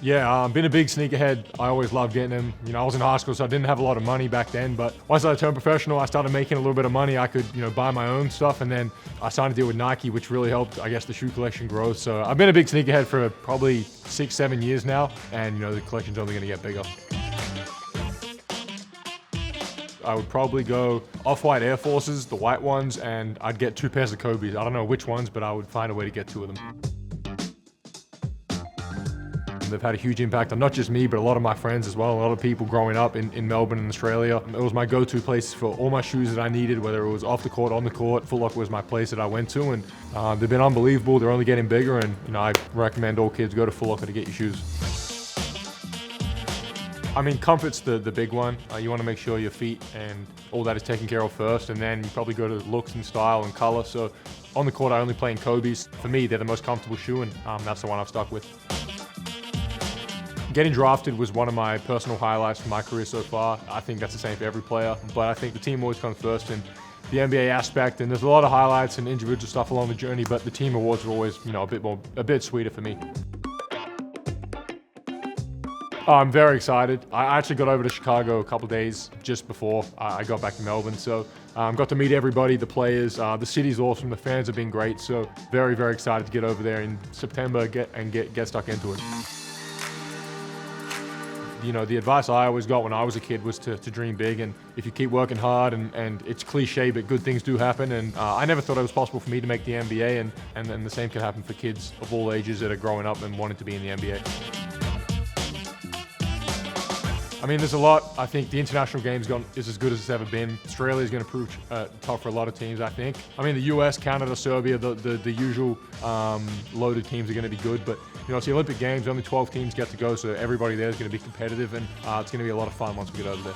Yeah, been a big sneakerhead. I always loved getting them. You know, I was in high school, so I didn't have a lot of money back then. But once I turned professional, I started making a little bit of money. I could, buy my own stuff. And then I signed a deal with Nike, which really helped, I guess, the shoe collection grow. So I've been a big sneakerhead for probably 6-7 years now. And, the collection's only going to get bigger. I would probably go Off-White Air Forces, the white ones, and I'd get 2 pairs of Kobe's. I don't know which ones, but I would find a way to get 2 of them. They've had a huge impact on not just me, but a lot of my friends as well. A lot of people growing up in Melbourne and Australia. It was my go-to place for all my shoes that I needed, whether it was off the court, on the court. Foot Locker was my place that I went to, and they've been unbelievable. They're only getting bigger, and I recommend all kids go to Foot Locker to get your shoes. I mean, comfort's the big one. You want to make sure your feet and all that is taken care of first, and then you probably go to looks and style and color. So on the court, I only play in Kobe's. For me, they're the most comfortable shoe, and that's the one I've stuck with. Getting drafted was one of my personal highlights for my career so far. I think that's the same for every player, but I think the team always comes first in the NBA aspect, and there's a lot of highlights and individual stuff along the journey, but the team awards are always, a bit sweeter for me. I'm very excited. I actually got over to Chicago a couple days just before I got back to Melbourne, so got to meet everybody, the players. The city's awesome, the fans have been great, so very, very excited to get over there in September, get stuck into it. The advice I always got when I was a kid was to dream big, and if you keep working hard, and it's cliche, but good things do happen, and I never thought it was possible for me to make the NBA, and then the same can happen for kids of all ages that are growing up and wanting to be in the NBA. I mean, there's a lot. I think the international game's is as good as it's ever been. Australia is going to prove tough for a lot of teams, I think. I mean, the US, Canada, Serbia, the usual loaded teams are going to be good, but it's the Olympic Games. Only 12 teams get to go, so everybody there is going to be competitive, and it's going to be a lot of fun once we get over there.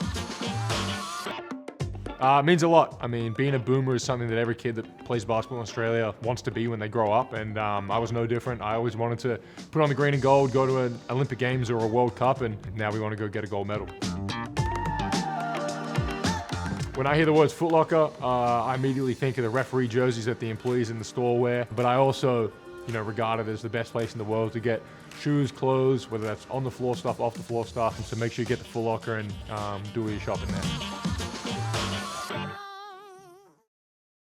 It means a lot. I mean, being a boomer is something that every kid that plays basketball in Australia wants to be when they grow up, and I was no different. I always wanted to put on the green and gold, go to an Olympic Games or a World Cup, and now we want to go get a gold medal. When I hear the words Foot Locker, I immediately think of the referee jerseys that the employees in the store wear, but I also regard it as the best place in the world to get shoes, clothes, whether that's on the floor stuff, off the floor stuff, and so make sure you get the Foot Locker and do all your shopping there.